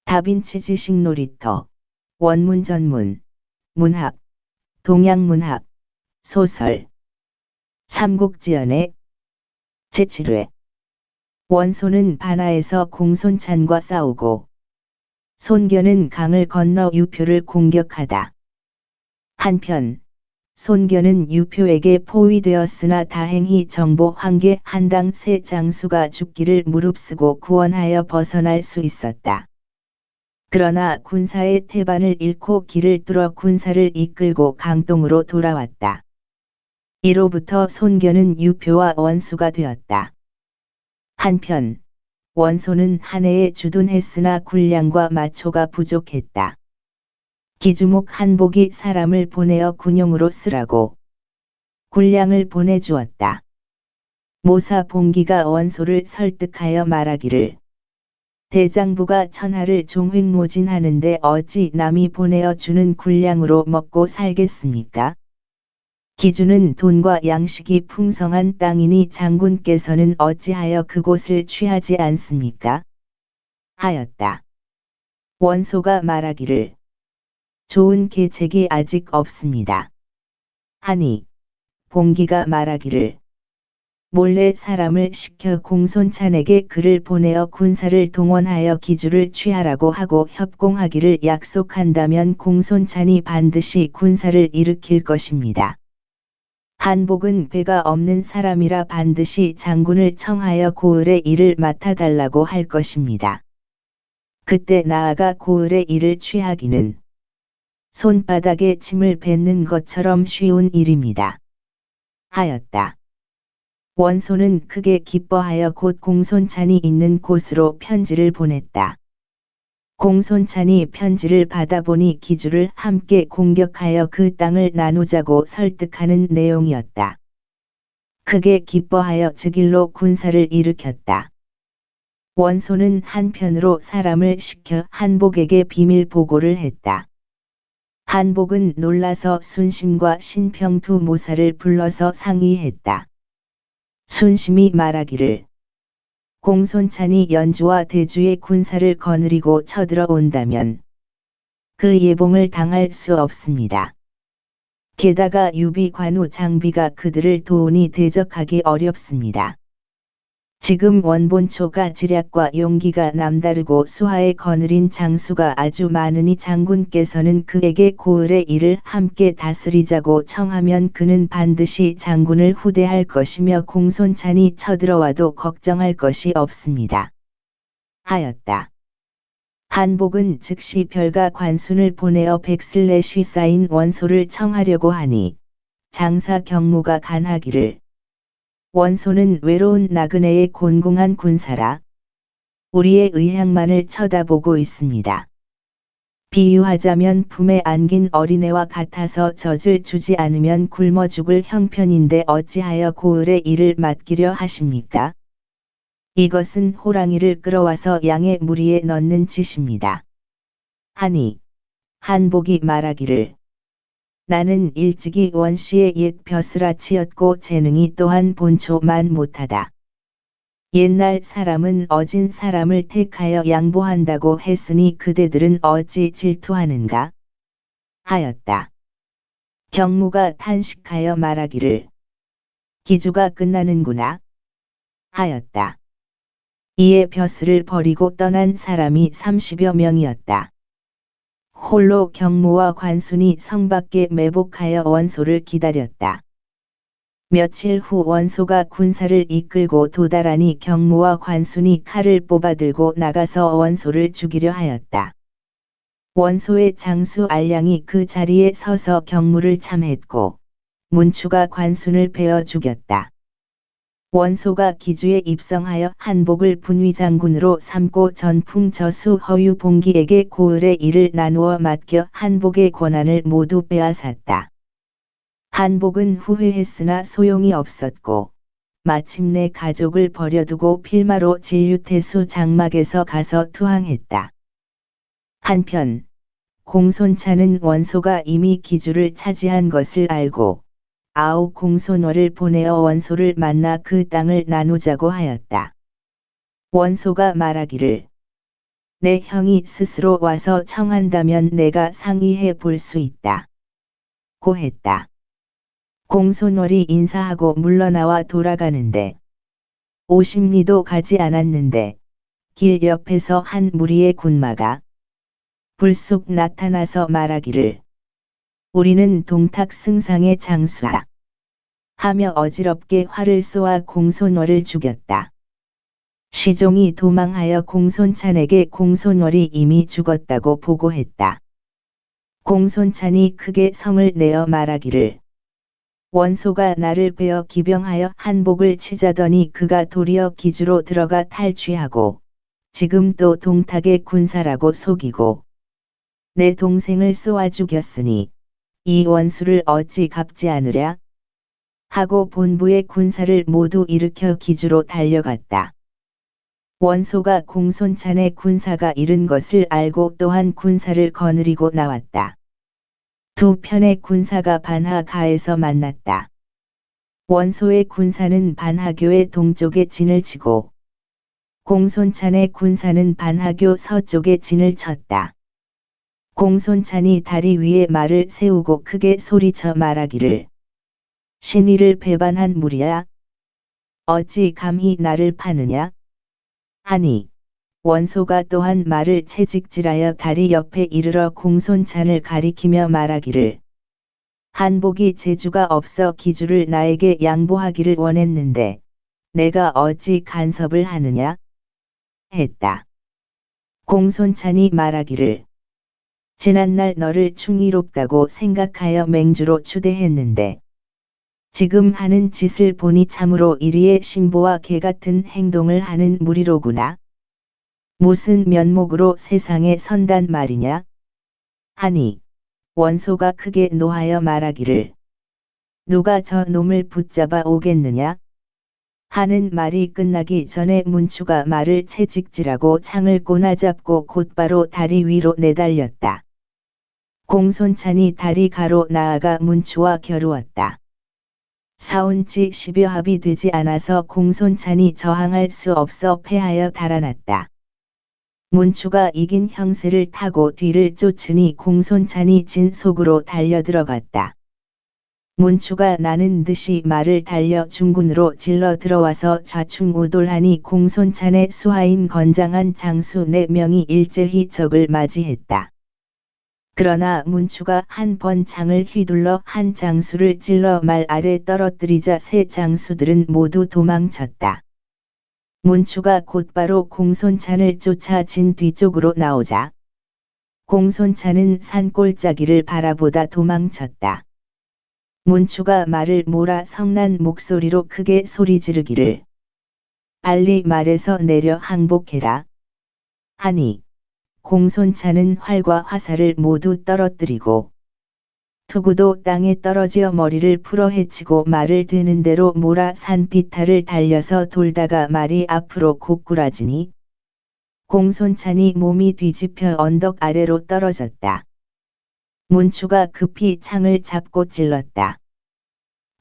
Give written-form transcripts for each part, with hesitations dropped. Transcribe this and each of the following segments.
다빈치 지식 놀이터, 원문 전문, 문학, 동양문학, 소설, 삼국지연의 제7회. 원소는 반하에서 공손찬과 싸우고 손견은 강을 건너 유표를 공격하다. 한편 손견은 유표에게 포위되었으나 다행히 정보 황계 한당 세 장수가 죽기를 무릅쓰고 구원하여 벗어날 수 있었다. 그러나 군사의 태반을 잃고 길을 뚫어 군사를 이끌고 강동으로 돌아왔다. 이로부터 손견은 유표와 원수가 되었다. 한편 원소는 한 해에 주둔했으나 군량과 마초가 부족했다. 기주목 한복이 사람을 보내어 군용으로 쓰라고 군량을 보내주었다. 모사 봉기가 원소를 설득하여 말하기를 대장부가 천하를 종횡모진하는데 어찌 남이 보내어 주는 군량으로 먹고 살겠습니까? 기주는 돈과 양식이 풍성한 땅이니 장군께서는 어찌하여 그곳을 취하지 않습니까? 하였다. 원소가 말하기를 좋은 계책이 아직 없습니다. 하니 봉기가 말하기를 몰래 사람을 시켜 공손찬에게 글을 보내어 군사를 동원하여 기주를 취하라고 하고 협공하기를 약속한다면 공손찬이 반드시 군사를 일으킬 것입니다. 한복은 배가 없는 사람이라 반드시 장군을 청하여 고을의 일을 맡아달라고 할 것입니다. 그때 나아가 고을의 일을 취하기는 손바닥에 침을 뱉는 것처럼 쉬운 일입니다. 하였다. 원소는 크게 기뻐하여 곧 공손찬이 있는 곳으로 편지를 보냈다. 공손찬이 편지를 받아보니 기주를 함께 공격하여 그 땅을 나누자고 설득하는 내용이었다. 크게 기뻐하여 즉일로 군사를 일으켰다. 원소는 한편으로 사람을 시켜 한복에게 비밀 보고를 했다. 한복은 놀라서 순심과 신평 두 모사를 불러서 상의했다. 순심이 말하기를 공손찬이 연주와 대주의 군사를 거느리고 쳐들어 온다면 그 예봉을 당할 수 없습니다. 게다가 유비 관우 장비가 그들을 도우니 대적하기 어렵습니다. 지금 원본초가 지략과 용기가 남다르고 수하에 거느린 장수가 아주 많으니 장군께서는 그에게 고을의 일을 함께 다스리자고 청하면 그는 반드시 장군을 후대할 것이며 공손찬이 쳐들어와도 걱정할 것이 없습니다. 하였다. 한복은 즉시 별가 관순을 보내어 백슬넷이 쌓인 원소를 청하려고 하니 장사 경무가 간하기를 원소는 외로운 나그네의 곤궁한 군사라 우리의 의향만을 쳐다보고 있습니다. 비유하자면 품에 안긴 어린애와 같아서 젖을 주지 않으면 굶어 죽을 형편인데 어찌하여 고을의 일을 맡기려 하십니까? 이것은 호랑이를 끌어와서 양의 무리에 넣는 짓입니다. 하니 한복이 말하기를 나는 일찍이 원씨의 옛 벼슬아치였고 재능이 또한 본초만 못하다. 옛날 사람은 어진 사람을 택하여 양보한다고 했으니 그대들은 어찌 질투하는가? 하였다. 경무가 탄식하여 말하기를 기주가 끝나는구나. 하였다. 이에 벼슬을 버리고 떠난 사람이 30여 명이었다. 홀로 경무와 관순이 성 밖에 매복하여 원소를 기다렸다. 며칠 후 원소가 군사를 이끌고 도달하니 경무와 관순이 칼을 뽑아들고 나가서 원소를 죽이려 하였다. 원소의 장수 알량이 그 자리에 서서 경무를 참했고 문추가 관순을 베어 죽였다. 원소가 기주에 입성하여 한복을 분위장군으로 삼고 전풍저수 허유봉기에게 고을의 일을 나누어 맡겨 한복의 권한을 모두 빼앗았다. 한복은 후회했으나 소용이 없었고 마침내 가족을 버려두고 필마로 진류태수 장막에서 가서 투항했다. 한편 공손찬은 원소가 이미 기주를 차지한 것을 알고 아우 공손어를 보내어 원소를 만나 그 땅을 나누자고 하였다. 원소가 말하기를 내 형이 스스로 와서 청한다면 내가 상의해 볼 수 있다. 고 했다. 공손월이 인사하고 물러나와 돌아가는데 50리도 가지 않았는데 길 옆에서 한 무리의 군마가 불쑥 나타나서 말하기를 우리는 동탁 승상의 장수다 하며 어지럽게 활을 쏘아 공손월을 죽였다. 시종이 도망하여 공손찬에게 공손월이 이미 죽었다고 보고했다. 공손찬이 크게 성을 내어 말하기를 원소가 나를 베어 기병하여 한복을 치자더니 그가 도리어 기주로 들어가 탈취하고 지금 또 동탁의 군사라고 속이고 내 동생을 쏘아 죽였으니 이 원수를 어찌 갚지 않으랴 하고 본부의 군사를 모두 일으켜 기주로 달려갔다. 원소가 공손찬의 군사가 이른 것을 알고 또한 군사를 거느리고 나왔다. 두 편의 군사가 반하가에서 만났다. 원소의 군사는 반하교의 동쪽에 진을 치고 공손찬의 군사는 반하교 서쪽에 진을 쳤다. 공손찬이 다리 위에 말을 세우고 크게 소리쳐 말하기를 신의를 배반한 무리야. 어찌 감히 나를 파느냐? 하니 원소가 또한 말을 채찍질하여 다리 옆에 이르러 공손찬을 가리키며 말하기를 한복이 재주가 없어 기주를 나에게 양보하기를 원했는데 내가 어찌 간섭을 하느냐? 했다. 공손찬이 말하기를 지난날 너를 충의롭다고 생각하여 맹주로 추대했는데 지금 하는 짓을 보니 참으로 이리의 신보와 개같은 행동을 하는 무리로구나. 무슨 면목으로 세상에 선단 말이냐? 하니 원소가 크게 노하여 말하기를 누가 저 놈을 붙잡아 오겠느냐? 하는 말이 끝나기 전에 문추가 말을 채찍질하고 창을 꼬나잡고 곧바로 다리 위로 내달렸다. 공손찬이 다리 가로 나아가 문추와 겨루었다. 싸운 지 10여 합이 되지 않아서 공손찬이 저항할 수 없어 패하여 달아났다. 문추가 이긴 형세를 타고 뒤를 쫓으니 공손찬이 진 속으로 달려들어갔다. 문추가 나는 듯이 말을 달려 중군으로 질러 들어와서 좌충우돌하니 공손찬의 수하인 건장한 장수 4명이 일제히 적을 맞이했다. 그러나 문추가 한 번 창을 휘둘러 한 장수를 찔러 말 아래 떨어뜨리자 세 장수들은 모두 도망쳤다. 문추가 곧바로 공손찬을 쫓아 진 뒤쪽으로 나오자 공손찬은 산골짜기를 바라보다 도망쳤다. 문추가 말을 몰아 성난 목소리로 크게 소리 지르기를 빨리 말에서 내려 항복해라 하니 공손찬은 활과 화살을 모두 떨어뜨리고 투구도 땅에 떨어져 머리를 풀어 헤치고 말을 되는 대로 몰아 산비탈을 달려서 돌다가 말이 앞으로 고꾸라지니 공손찬이 몸이 뒤집혀 언덕 아래로 떨어졌다. 문추가 급히 창을 잡고 찔렀다.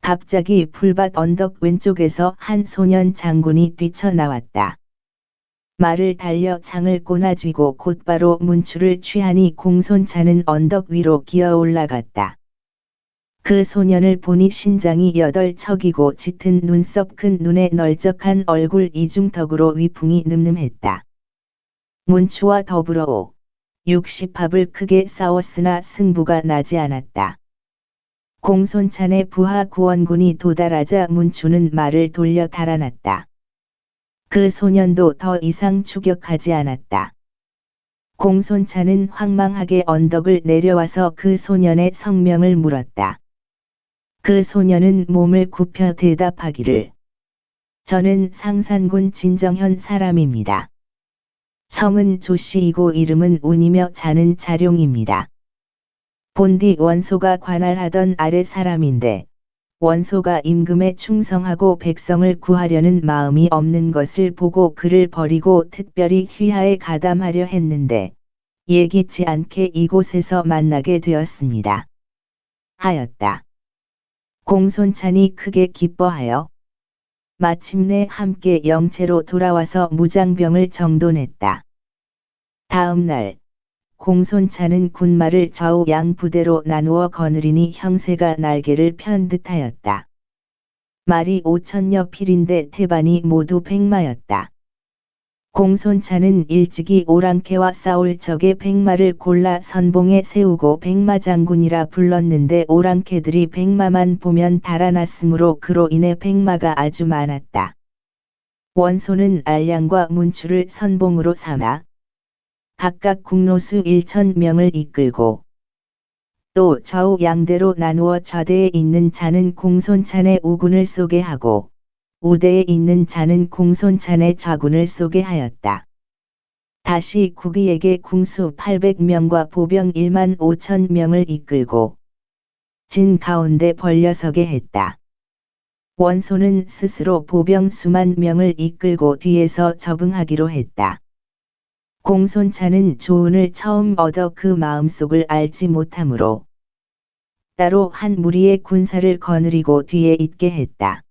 갑자기 풀밭 언덕 왼쪽에서 한 소년 장군이 뛰쳐나왔다. 말을 달려 창을 꼬나쥐고 곧바로 문추를 취하니 공손찬은 언덕 위로 기어 올라갔다. 그 소년을 보니 신장이 8척이고 짙은 눈썹 큰 눈에 널쩍한 얼굴 이중턱으로 위풍이 늠름했다. 문추와 더불어 60합을 크게 싸웠으나 승부가 나지 않았다. 공손찬의 부하 구원군이 도달하자 문추는 말을 돌려 달아났다. 그 소년도 더 이상 추격하지 않았다. 공손찬은 황망하게 언덕을 내려와서 그 소년의 성명을 물었다. 그 소년은 몸을 굽혀 대답하기를 저는 상산군 진정현 사람입니다. 성은 조씨이고 이름은 운이며 자는 자룡입니다. 본디 원소가 관할하던 아래 사람인데 원소가 임금에 충성하고 백성을 구하려는 마음이 없는 것을 보고 그를 버리고 특별히 휘하에 가담하려 했는데 예기치 않게 이곳에서 만나게 되었습니다. 하였다. 공손찬이 크게 기뻐하여 마침내 함께 영체로 돌아와서 무장병을 정돈했다. 다음 날 공손차는 군마를 좌우 양부대로 나누어 거느리니 형세가 날개를 편 듯하였다. 말이 5천여 필인데 태반이 모두 백마였다. 공손차는 일찍이 오랑캐와 싸울 적에 백마를 골라 선봉에 세우고 백마장군이라 불렀는데 오랑캐들이 백마만 보면 달아났으므로 그로 인해 백마가 아주 많았다. 원소는 알량과 문추를 선봉으로 삼아 각각 국노수 1,000명을 이끌고 또 좌우 양대로 나누어 좌대에 있는 자는 공손찬의 우군을 쏘게 하고 우대에 있는 자는 공손찬의 좌군을 쏘게 하였다. 다시 국의에게 궁수 800명과 보병 1만 5천 명을 이끌고 진 가운데 벌려서게 했다. 원소는 스스로 보병 수만 명을 이끌고 뒤에서 접응하기로 했다. 공손찬은 조언을 처음 얻어 그 마음속을 알지 못하므로 따로 한 무리의 군사를 거느리고 뒤에 있게 했다.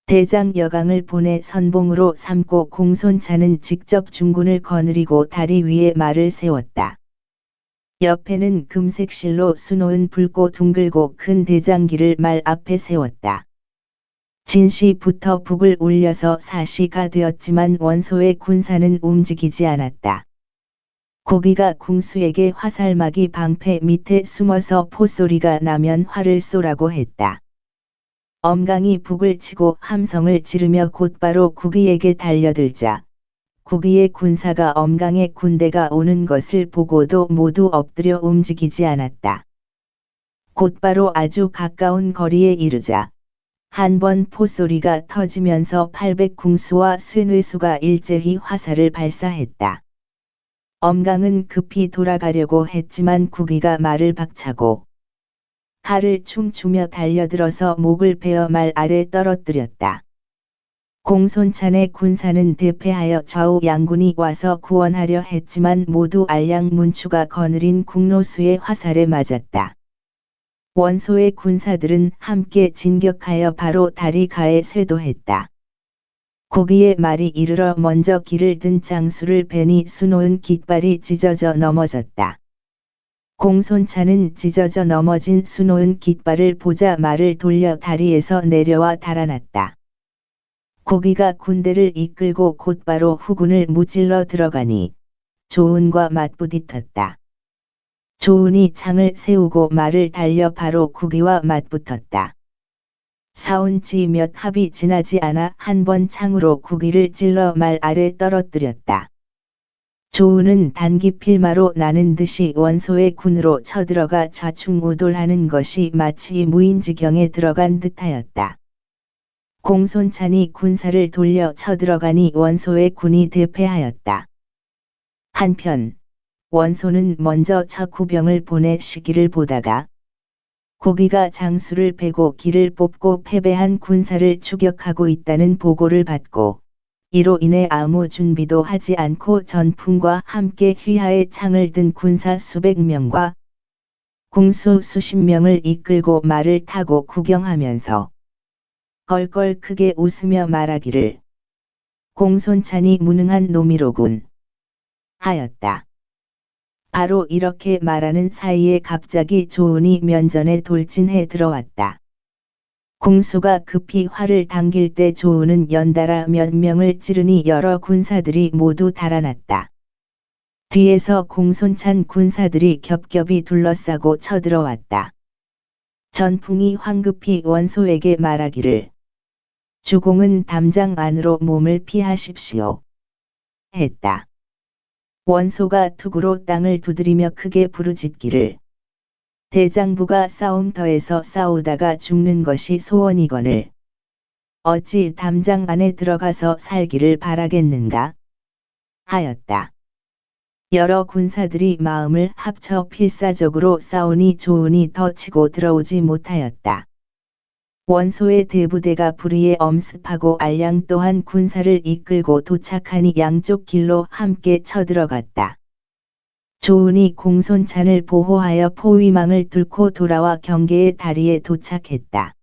대장 여강을 보내 선봉으로 삼고 공손찬은 직접 중군을 거느리고 다리 위에 말을 세웠다. 옆에는 금색 실로 수놓은 붉고 둥글고 큰 대장기를 말 앞에 세웠다. 진시부터 북을 울려서 4시가 되었지만 원소의 군사는 움직이지 않았다. 국의가 궁수에게 화살막이 방패 밑에 숨어서 포소리가 나면 활을 쏘라고 했다. 엄강이 북을 치고 함성을 지르며 곧바로 국의에게 달려들자 국의의 군사가 엄강의 군대가 오는 것을 보고도 모두 엎드려 움직이지 않았다. 곧바로 아주 가까운 거리에 이르자 한 번 포소리가 터지면서 800궁수와 쇠뇌수가 일제히 화살을 발사했다. 엄강은 급히 돌아가려고 했지만 국의가 말을 박차고 칼을 춤추며 달려들어서 목을 베어 말 아래 떨어뜨렸다. 공손찬의 군사는 대패하여 좌우 양군이 와서 구원하려 했지만 모두 알량 문추가 거느린 국노수의 화살에 맞았다. 원소의 군사들은 함께 진격하여 바로 다리 가에 쇄도했다. 국의의 말이 이르러 먼저 길을 든 장수를 베니 수놓은 깃발이 찢어져 넘어졌다. 공손찬은 찢어져 넘어진 수놓은 깃발을 보자 말을 돌려 다리에서 내려와 달아났다. 국의가 군대를 이끌고 곧바로 후군을 무찔러 들어가니 조은과 맞부딪혔다. 조은이 창을 세우고 말을 달려 바로 국의와 맞붙었다. 싸운 지 몇 합이 지나지 않아 한 번 창으로 국의를 찔러 말 아래 떨어뜨렸다. 조은은 단기 필마로 나는 듯이 원소의 군으로 쳐들어가 좌충우돌하는 것이 마치 무인지경에 들어간 듯하였다. 공손찬이 군사를 돌려 쳐들어가니 원소의 군이 대패하였다. 한편 원소는 먼저 척후병을 보내 시기를 보다가 국의가 장수를 베고 기를 뽑고 패배한 군사를 추격하고 있다는 보고를 받고 이로 인해 아무 준비도 하지 않고 전풍과 함께 휘하에 창을 든 군사 수백 명과 궁수 수십 명을 이끌고 말을 타고 구경하면서 걸걸 크게 웃으며 말하기를 공손찬이 무능한 놈이로군 하였다. 바로 이렇게 말하는 사이에 갑자기 조은이 면전에 돌진해 들어왔다. 궁수가 급히 활을 당길 때 조은은 연달아 몇 명을 찌르니 여러 군사들이 모두 달아났다. 뒤에서 공손찬 군사들이 겹겹이 둘러싸고 쳐들어왔다. 전풍이 황급히 원소에게 말하기를 주공은 담장 안으로 몸을 피하십시오 했다. 원소가 투구로 땅을 두드리며 크게 부르짖기를 대장부가 싸움터에서 싸우다가 죽는 것이 소원이거늘 어찌 담장 안에 들어가서 살기를 바라겠는가 하였다. 여러 군사들이 마음을 합쳐 필사적으로 싸우니 조은이 더 치고 들어오지 못하였다. 원소의 대부대가 불의에 엄습하고 알량 또한 군사를 이끌고 도착하니 양쪽 길로 함께 쳐들어갔다. 조은이 공손찬을 보호하여 포위망을 뚫고 돌아와 경계의 다리에 도착했다.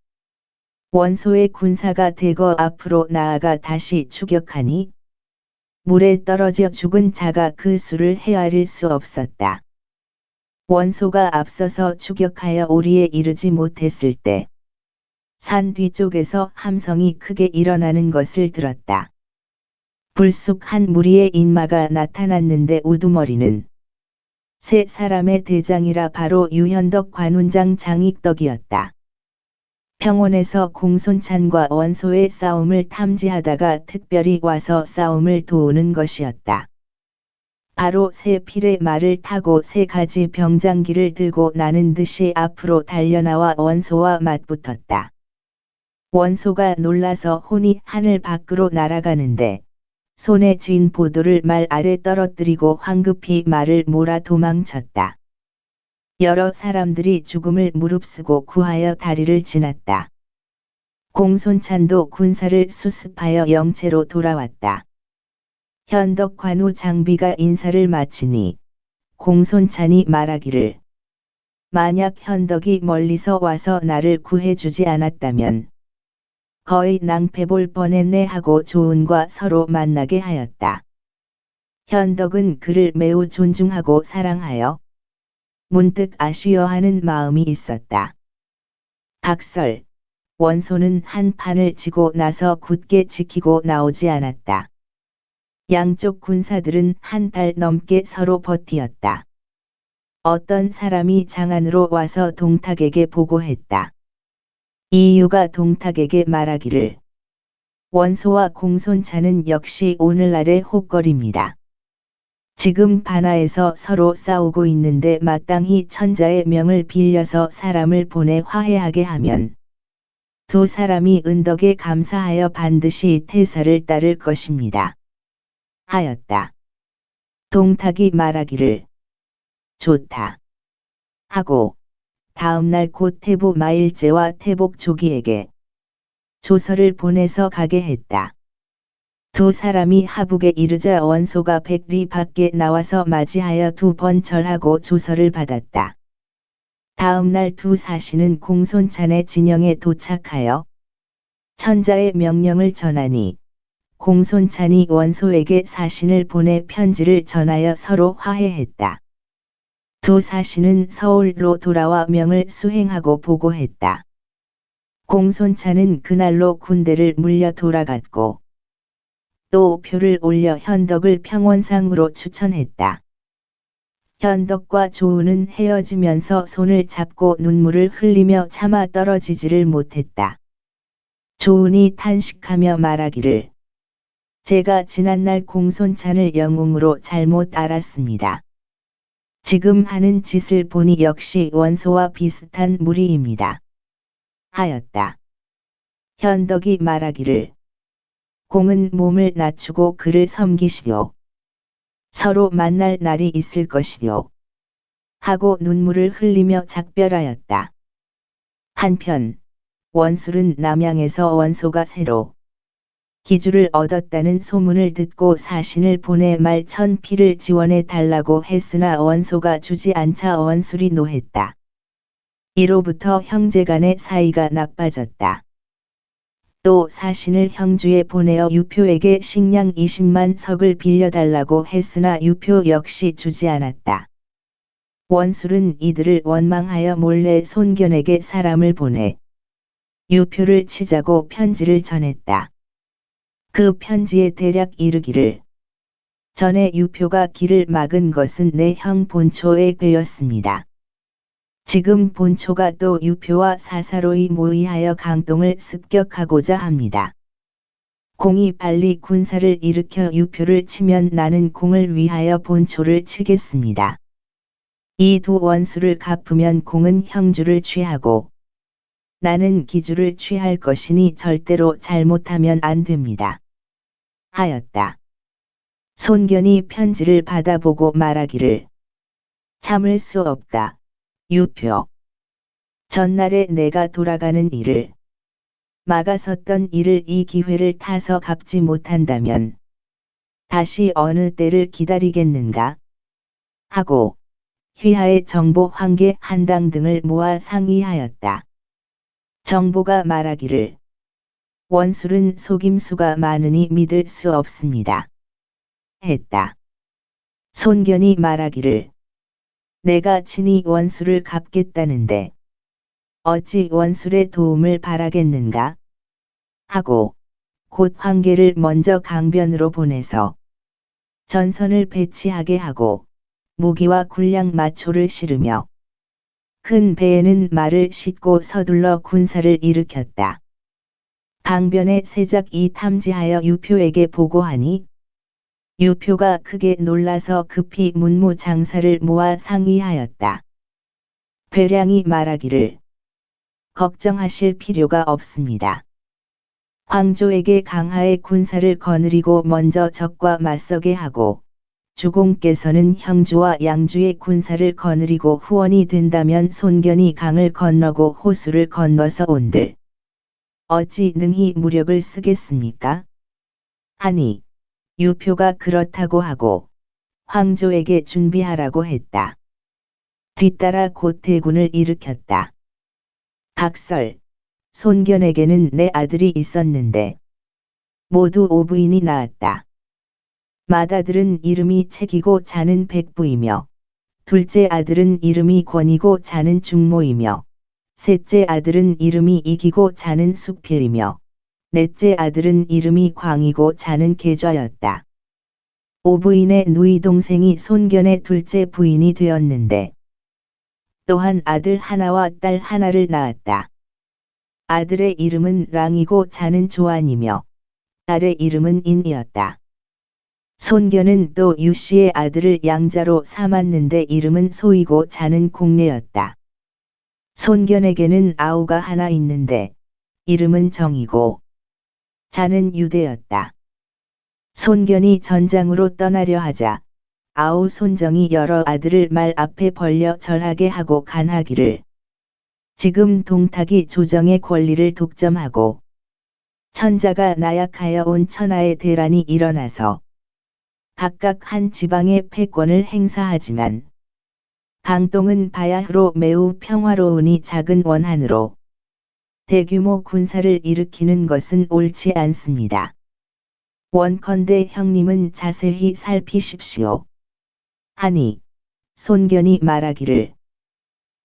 원소의 군사가 대거 앞으로 나아가 다시 추격하니 물에 떨어져 죽은 자가 그 수를 헤아릴 수 없었다. 원소가 앞서서 추격하여 오리에 이르지 못했을 때 산 뒤쪽에서 함성이 크게 일어나는 것을 들었다. 불쑥 한 무리의 인마가 나타났는데 우두머리는 세 사람의 대장이라 바로 유현덕 관운장 장익덕이었다. 평원에서 공손찬과 원소의 싸움을 탐지하다가 특별히 와서 싸움을 도우는 것이었다. 바로 세 필의 말을 타고 세 가지 병장기를 들고 나는 듯이 앞으로 달려나와 원소와 맞붙었다. 원소가 놀라서 혼이 하늘 밖으로 날아가는데 손에 쥔 보도를 말 아래 떨어뜨리고 황급히 말을 몰아 도망쳤다. 여러 사람들이 죽음을 무릅쓰고 구하여 다리를 지났다. 공손찬도 군사를 수습하여 영체로 돌아왔다. 현덕 관우 장비가 인사를 마치니 공손찬이 말하기를 만약 현덕이 멀리서 와서 나를 구해주지 않았다면 거의 낭패볼 뻔했네 하고 조은과 서로 만나게 하였다. 현덕은 그를 매우 존중하고 사랑하여 문득 아쉬워하는 마음이 있었다. 각설, 원소는 한 판을 지고 나서 굳게 지키고 나오지 않았다. 양쪽 군사들은 한 달 넘게 서로 버티었다. 어떤 사람이 장안으로 와서 동탁에게 보고했다. 이유가 동탁에게 말하기를 원소와 공손찬은 역시 오늘날의 혹거리입니다. 지금 반하에서 서로 싸우고 있는데 마땅히 천자의 명을 빌려서 사람을 보내 화해하게 하면 두 사람이 은덕에 감사하여 반드시 태사를 따를 것입니다. 하였다. 동탁이 말하기를 좋다. 하고 다음날 곧 태부 마일제와 태복 조기에게 조서를 보내서 가게 했다. 두 사람이 하북에 이르자 원소가 백리 밖에 나와서 맞이하여 두 번 절하고 조서를 받았다. 다음날 두 사신은 공손찬의 진영에 도착하여 천자의 명령을 전하니 공손찬이 원소에게 사신을 보내 편지를 전하여 서로 화해했다. 두 사신은 서울로 돌아와 명을 수행하고 보고했다. 공손찬은 그날로 군대를 물려 돌아갔고 또 표를 올려 현덕을 평원상으로 추천했다. 현덕과 조은은 헤어지면서 손을 잡고 눈물을 흘리며 차마 떨어지지를 못했다. 조은이 탄식하며 말하기를 제가 지난날 공손찬을 영웅으로 잘못 알았습니다. 지금 하는 짓을 보니 역시 원소와 비슷한 무리입니다. 하였다. 현덕이 말하기를 공은 몸을 낮추고 그를 섬기시오. 서로 만날 날이 있을 것이오. 하고 눈물을 흘리며 작별하였다. 한편 원술은 남양에서 원소가 새로 기주를 얻었다는 소문을 듣고 사신을 보내 말 1000피를 지원해 달라고 했으나 원소가 주지 않자 원술이 노했다. 이로부터 형제간의 사이가 나빠졌다. 또 사신을 형주에 보내어 유표에게 식량 20만 석을 빌려달라고 했으나 유표 역시 주지 않았다. 원술은 이들을 원망하여 몰래 손견에게 사람을 보내 유표를 치자고 편지를 전했다. 그 편지에 대략 이르기를 전에 유표가 길을 막은 것은 내 형 본초에 괴였습니다. 지금 본초가 또 유표와 사사로이 모의하여 강동을 습격하고자 합니다. 공이 빨리 군사를 일으켜 유표를 치면 나는 공을 위하여 본초를 치겠습니다. 이 두 원수를 갚으면 공은 형주를 취하고 나는 기주를 취할 것이니 절대로 잘못하면 안 됩니다. 하였다. 손견이 편지를 받아보고 말하기를 참을 수 없다. 유표. 전날에 내가 돌아가는 일을 막아섰던 일을 이 기회를 타서 갚지 못한다면 다시 어느 때를 기다리겠는가? 하고 휘하의 정보 황계 한당 등을 모아 상의하였다. 정보가 말하기를 원술은 속임수가 많으니 믿을 수 없습니다. 했다. 손견이 말하기를 내가 친히 원수를 갚겠다는데 어찌 원술의 도움을 바라겠는가? 하고 곧 황계를 먼저 강변으로 보내서 전선을 배치하게 하고 무기와 군량 마초를 실으며 큰 배에는 말을 싣고 서둘러 군사를 일으켰다. 강변의 세작이 탐지하여 유표에게 보고하니 유표가 크게 놀라서 급히 문무장사를 모아 상의하였다. 괴량이 말하기를 걱정하실 필요가 없습니다. 황조에게 강하의 군사를 거느리고 먼저 적과 맞서게 하고 주공께서는 형주와 양주의 군사를 거느리고 후원이 된다면 손견이 강을 건너고 호수를 건너서 온들 어찌 능히 무력을 쓰겠습니까? 하니 유표가 그렇다고 하고 황조에게 준비하라고 했다. 뒤따라 곧 대군을 일으켰다. 각설, 손견에게는 네 아들이 있었는데 모두 오부인이 낳았다. 맏아들은 이름이 책이고 자는 백부이며 둘째 아들은 이름이 권이고 자는 중모이며 셋째 아들은 이름이 이기고 자는 숙필이며 넷째 아들은 이름이 광이고 자는 계좌였다. 오부인의 누이 동생이 손견의 둘째 부인이 되었는데 또한 아들 하나와 딸 하나를 낳았다. 아들의 이름은 랑이고 자는 조안이며 딸의 이름은 인이었다. 손견은 또 유씨의 아들을 양자로 삼았는데 이름은 소이고 자는 공례였다. 손견에게는 아우가 하나 있는데 이름은 정이고 자는 유대였다. 손견이 전장으로 떠나려 하자 아우 손정이 여러 아들을 말 앞에 벌려 절하게 하고 간하기를 지금 동탁이 조정의 권리를 독점하고 천자가 나약하여 온 천하의 대란이 일어나서 각각 한 지방의 패권을 행사하지만 강동은 바야흐로 매우 평화로우니 작은 원한으로 대규모 군사를 일으키는 것은 옳지 않습니다. 원컨대 형님은 자세히 살피십시오. 하니 손견이 말하기를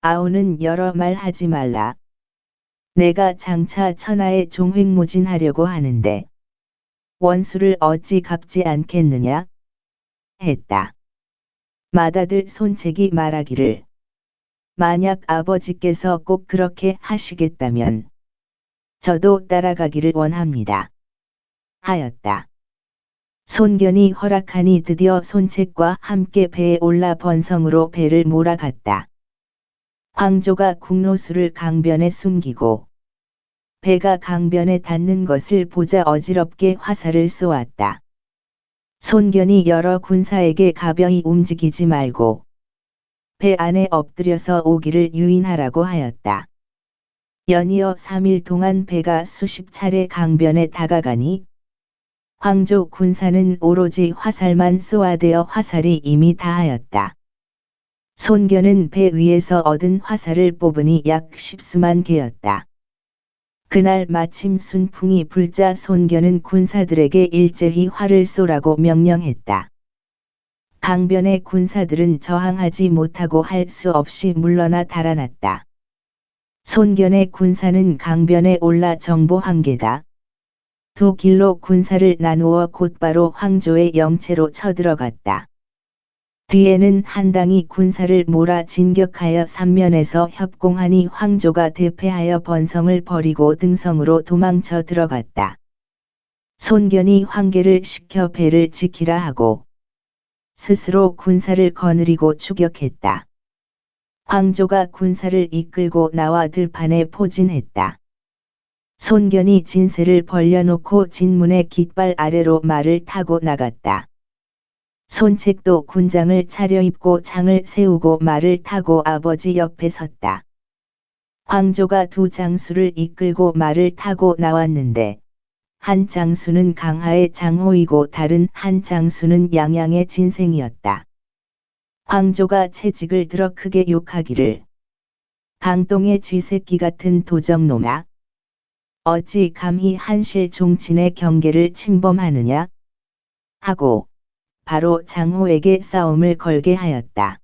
아우는 여러 말 하지 말라. 내가 장차 천하에 종횡무진하려고 하는데 원수를 어찌 갚지 않겠느냐? 했다. 맏아들 손책이 말하기를 만약 아버지께서 꼭 그렇게 하시겠다면 저도 따라가기를 원합니다. 하였다. 손견이 허락하니 드디어 손책과 함께 배에 올라 번성으로 배를 몰아갔다. 황조가 국로수를 강변에 숨기고 배가 강변에 닿는 것을 보자 어지럽게 화살을 쏘았다. 손견이 여러 군사에게 가벼이 움직이지 말고 배 안에 엎드려서 오기를 유인하라고 하였다. 연이어 3일 동안 배가 수십 차례 강변에 다가가니 황조 군사는 오로지 화살만 쏘아대어 화살이 이미 다하였다. 손견은 배 위에서 얻은 화살을 뽑으니 약 10수만 개였다. 그날 마침 순풍이 불자 손견은 군사들에게 일제히 활을 쏘라고 명령했다. 강변의 군사들은 저항하지 못하고 할 수 없이 물러나 달아났다. 손견의 군사는 강변에 올라 정보 한계다. 두 길로 군사를 나누어 곧바로 황조의 영체로 쳐들어갔다. 뒤에는 한당이 군사를 몰아 진격하여 삼면에서 협공하니 황조가 대패하여 번성을 버리고 등성으로 도망쳐 들어갔다. 손견이 황계를 시켜 배를 지키라 하고 스스로 군사를 거느리고 추격했다. 황조가 군사를 이끌고 나와 들판에 포진했다. 손견이 진세를 벌려놓고 진문의 깃발 아래로 말을 타고 나갔다. 손책도 군장을 차려입고 장을 세우고 말을 타고 아버지 옆에 섰다. 황조가 두 장수를 이끌고 말을 타고 나왔는데 한 장수는 강하의 장호이고 다른 한 장수는 양양의 진생이었다. 황조가 채직을 들어 크게 욕하기를 강동의 쥐새끼 같은 도적놈아 어찌 감히 한실 종친의 경계를 침범하느냐 하고 바로 장호에게 싸움을 걸게 하였다.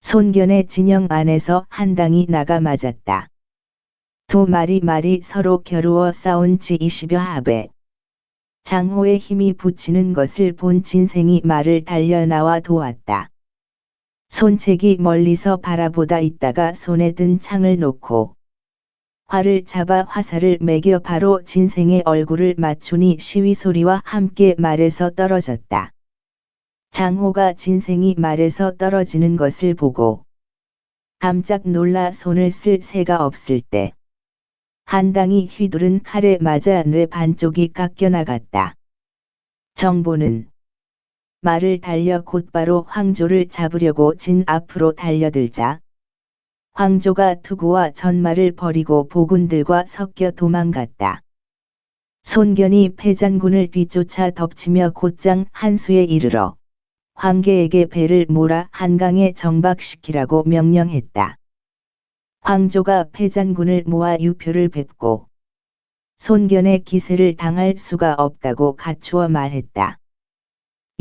손견의 진영 안에서 한당이 나가 맞았다. 두 말이 서로 겨루어 싸운 지 20여 합에 장호의 힘이 붙이는 것을 본 진생이 말을 달려나와 도왔다. 손책이 멀리서 바라보다 있다가 손에 든 창을 놓고 활을 잡아 화살을 매겨 바로 진생의 얼굴을 맞추니 시위소리와 함께 말에서 떨어졌다. 장호가 진생이 말에서 떨어지는 것을 보고 깜짝 놀라 손을 쓸 새가 없을 때 한당이 휘두른 칼에 맞아 뇌 반쪽이 깎여나갔다. 정보는 말을 달려 곧바로 황조를 잡으려고 진 앞으로 달려들자 황조가 투구와 전말을 버리고 보군들과 섞여 도망갔다. 손견이 패잔군을 뒤쫓아 덮치며 곧장 한수에 이르러 황계에게 배를 몰아 한강에 정박시키라고 명령했다. 황조가 패잔군을 모아 유표를 뵙고 손견의 기세를 당할 수가 없다고 갖추어 말했다.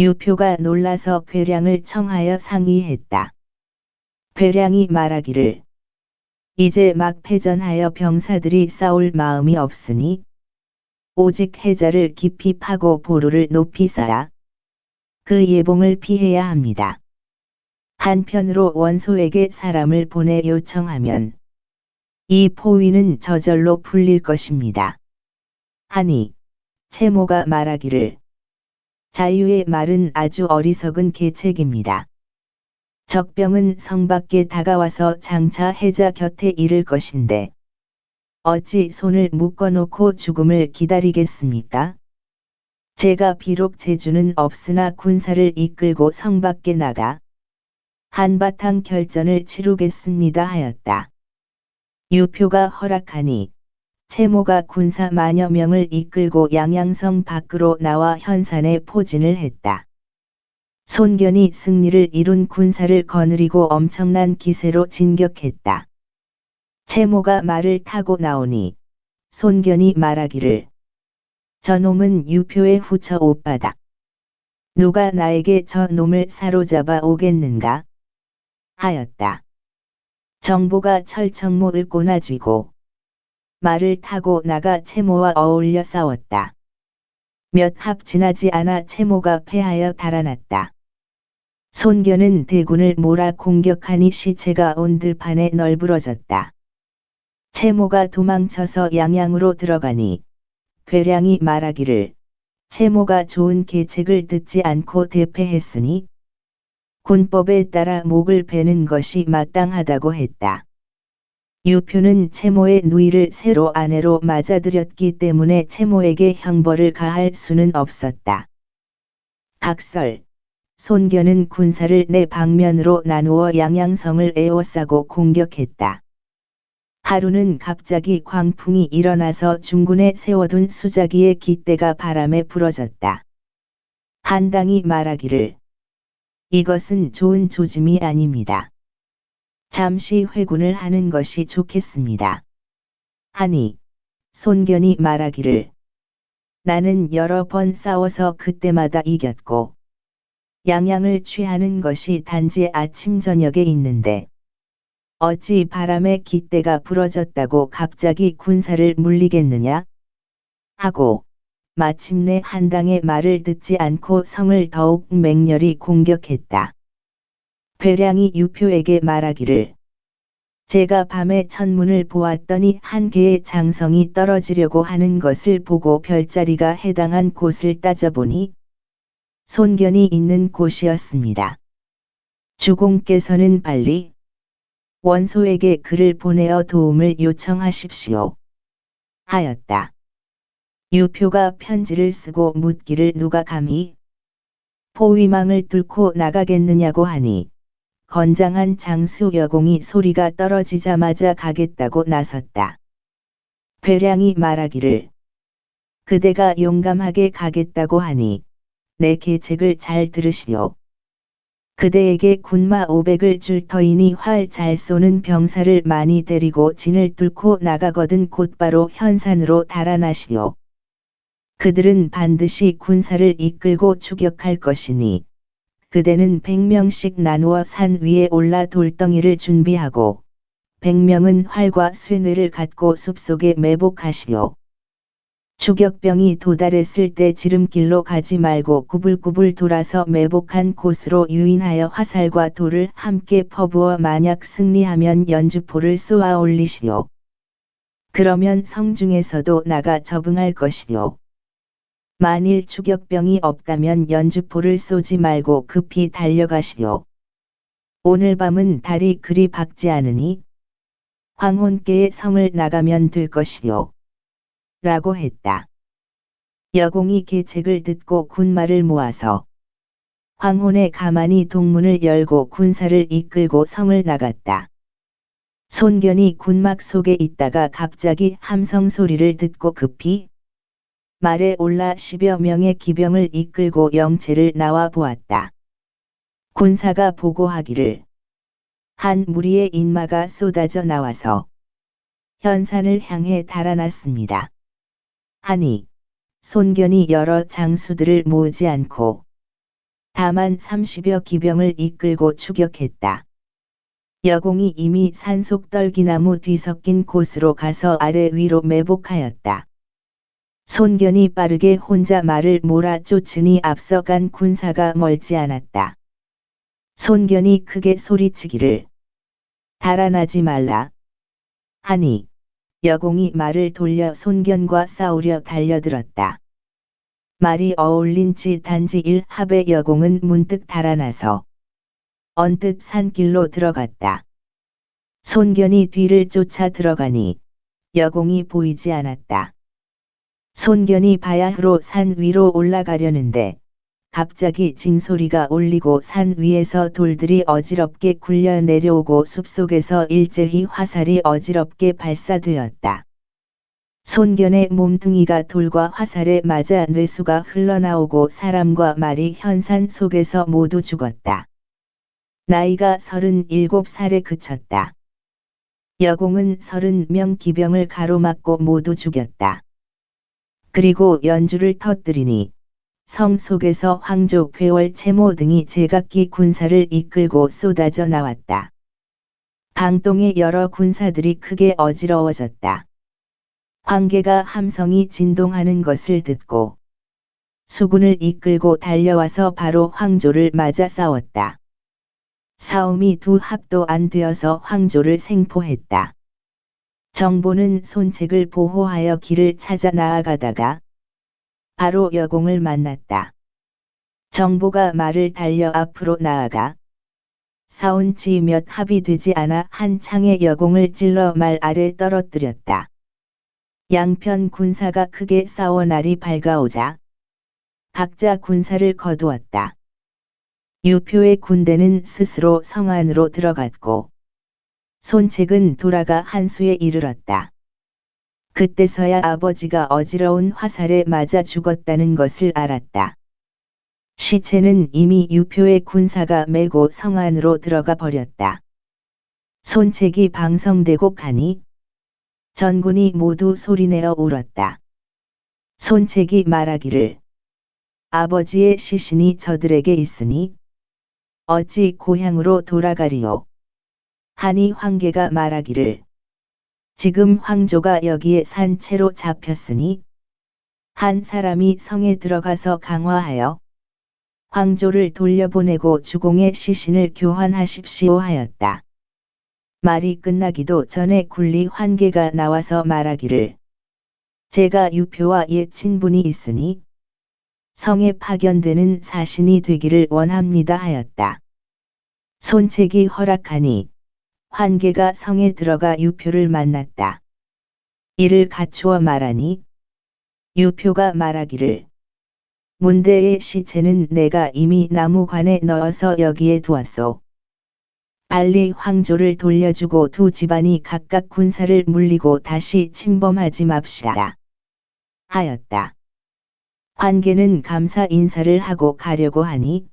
유표가 놀라서 괴량을 청하여 상의했다. 괴량이 말하기를 이제 막 패전하여 병사들이 싸울 마음이 없으니 오직 해자를 깊이 파고 보루를 높이 쌓아 그 예봉을 피해야 합니다. 한편으로 원소에게 사람을 보내 요청하면 이 포위는 저절로 풀릴 것입니다. 하니 채모가 말하기를 자유의 말은 아주 어리석은 계책입니다. 적병은 성 밖에 다가와서 장차 해자 곁에 이를 것인데 어찌 손을 묶어놓고 죽음을 기다리겠습니까? 제가 비록 재주는 없으나 군사를 이끌고 성 밖에 나가 한바탕 결전을 치르겠습니다 하였다. 유표가 허락하니 채모가 군사 만여 명을 이끌고 양양성 밖으로 나와 현산에 포진을 했다. 손견이 승리를 이룬 군사를 거느리고 엄청난 기세로 진격했다. 채모가 말을 타고 나오니 손견이 말하기를 저놈은 유표의 후처 오빠다. 누가 나에게 저 놈을 사로잡아 오겠는가? 하였다. 정보가 철청모를 꼬나쥐고 말을 타고 나가 채모와 어울려 싸웠다. 몇 합 지나지 않아 채모가 패하여 달아났다. 손견은 대군을 몰아 공격하니 시체가 온 들판에 널브러졌다. 채모가 도망쳐서 양양으로 들어가니 괴량이 말하기를 채모가 좋은 계책을 듣지 않고 대패했으니 군법에 따라 목을 베는 것이 마땅하다고 했다. 유표는 채모의 누이를 새로 아내로 맞아들였기 때문에 채모에게 형벌을 가할 수는 없었다. 각설, 손견은 군사를 네 방면으로 나누어 양양성을 에워싸고 공격했다. 하루는 갑자기 광풍이 일어나서 중군에 세워둔 수자기의 깃대가 바람에 부러졌다. 한당이 말하기를 이것은 좋은 조짐이 아닙니다. 잠시 회군을 하는 것이 좋겠습니다. 하니 손견이 말하기를 나는 여러 번 싸워서 그때마다 이겼고 양양을 취하는 것이 단지 아침 저녁에 있는데 어찌 바람에 깃대가 부러졌다고 갑자기 군사를 물리겠느냐? 하고 마침내 한당의 말을 듣지 않고 성을 더욱 맹렬히 공격했다. 괴량이 유표에게 말하기를 제가 밤에 천문을 보았더니 한 개의 장성이 떨어지려고 하는 것을 보고 별자리가 해당한 곳을 따져보니 손견이 있는 곳이었습니다. 주공께서는 빨리 원소에게 글을 보내어 도움을 요청하십시오. 하였다. 유표가 편지를 쓰고 묻기를 누가 감히 포위망을 뚫고 나가겠느냐고 하니 건장한 장수 여공이 소리가 떨어지자마자 가겠다고 나섰다. 괴량이 말하기를 그대가 용감하게 가겠다고 하니 내 계책을 잘 들으시오. 그대에게 군마 500을 줄 터이니 활 잘 쏘는 병사를 많이 데리고 진을 뚫고 나가거든 곧바로 현산으로 달아나시오. 그들은 반드시 군사를 이끌고 추격할 것이니 그대는 100명씩 나누어 산 위에 올라 돌덩이를 준비하고 100명은 활과 쇠뇌를 갖고 숲속에 매복하시오. 추격병이 도달했을 때 지름길로 가지 말고 구불구불 돌아서 매복한 곳으로 유인하여 화살과 돌을 함께 퍼부어 만약 승리하면 연주포를 쏘아 올리시오. 그러면 성중에서도 나가 적응할 것이오. 만일 추격병이 없다면 연주포를 쏘지 말고 급히 달려가시오. 오늘 밤은 달이 그리 밝지 않으니 황혼께의 성을 나가면 될 것이오. 라고 했다. 여공이 계책을 듣고 군마를 모아서 황혼에 가만히 동문을 열고 군사를 이끌고 성을 나갔다. 손견이 군막 속에 있다가 갑자기 함성 소리를 듣고 급히 말에 올라 10여 명의 기병을 이끌고 영체를 나와 보았다. 군사가 보고하기를 한 무리의 인마가 쏟아져 나와서 현산을 향해 달아났습니다. 하니 손견이 여러 장수들을 모으지 않고 다만 30여 기병을 이끌고 추격했다. 여공이 이미 산속 떨기나무 뒤섞인 곳으로 가서 아래 위로 매복하였다. 손견이 빠르게 혼자 말을 몰아쫓으니 앞서간 군사가 멀지 않았다. 손견이 크게 소리치기를 달아나지 말라 하니 여공이 말을 돌려 손견과 싸우려 달려들었다. 말이 어울린 지 단지 1합의 여공은 문득 달아나서 언뜻 산길로 들어갔다. 손견이 뒤를 쫓아 들어가니 여공이 보이지 않았다. 손견이 바야흐로 산 위로 올라가려는데 갑자기 징소리가 울리고 산 위에서 돌들이 어지럽게 굴려 내려오고 숲속에서 일제히 화살이 어지럽게 발사되었다. 손견의 몸뚱이가 돌과 화살에 맞아 뇌수가 흘러나오고 사람과 말이 현산 속에서 모두 죽었다. 나이가 37살에 그쳤다. 여공은 30명 기병을 가로막고 모두 죽였다. 그리고 연주를 터뜨리니 성 속에서 황조, 괴월, 채모 등이 제각기 군사를 이끌고 쏟아져 나왔다. 강동의 여러 군사들이 크게 어지러워졌다. 황계가 함성이 진동하는 것을 듣고 수군을 이끌고 달려와서 바로 황조를 맞아 싸웠다. 싸움이 두 합도 안 되어서 황조를 생포했다. 정보는 손책을 보호하여 길을 찾아 나아가다가 바로 여공을 만났다. 정보가 말을 달려 앞으로 나아가 싸운 지 몇 합이 되지 않아 한 창의 여공을 찔러 말 아래 떨어뜨렸다. 양편 군사가 크게 싸워 날이 밝아오자 각자 군사를 거두었다. 유표의 군대는 스스로 성 안으로 들어갔고 손책은 돌아가 한수에 이르렀다. 그때서야 아버지가 어지러운 화살에 맞아 죽었다는 것을 알았다. 시체는 이미 유표의 군사가 메고 성 안으로 들어가 버렸다. 손책이 방성되고 가니 전군이 모두 소리내어 울었다. 손책이 말하기를 아버지의 시신이 저들에게 있으니 어찌 고향으로 돌아가리요. 하니 황계가 말하기를 지금 황조가 여기에 산채로 잡혔으니 한 사람이 성에 들어가서 강화하여 황조를 돌려보내고 주공의 시신을 교환하십시오 하였다. 말이 끝나기도 전에 굴리 황계가 나와서 말하기를 제가 유표와 옛 친분이 있으니 성에 파견되는 사신이 되기를 원합니다 하였다. 손책이 허락하니 황계가 성에 들어가 유표를 만났다. 이를 갖추어 말하니 유표가 말하기를 문대의 시체는 내가 이미 나무관에 넣어서 여기에 두었소. 빨리 황조를 돌려주고 두 집안이 각각 군사를 물리고 다시 침범하지 맙시다. 하였다. 황계는 감사 인사를 하고 가려고 하니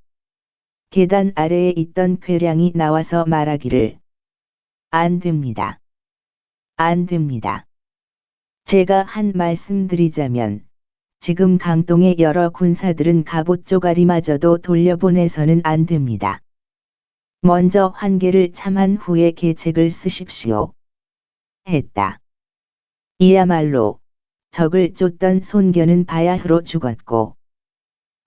계단 아래에 있던 괴량이 나와서 말하기를 안 됩니다. 안 됩니다. 제가 한 말씀 드리자면 지금 강동의 여러 군사들은 갑옷 쪼가리마저도 돌려보내서는 안 됩니다. 먼저 환계를 참한 후에 계책을 쓰십시오. 했다. 이야말로 적을 쫓던 손견은 바야흐로 죽었고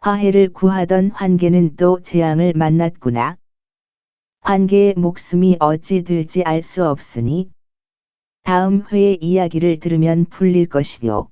화해를 구하던 환계는 또 재앙을 만났구나. 환계의 목숨이 어찌 될지 알 수 없으니 다음 회의 이야기를 들으면 풀릴 것이요.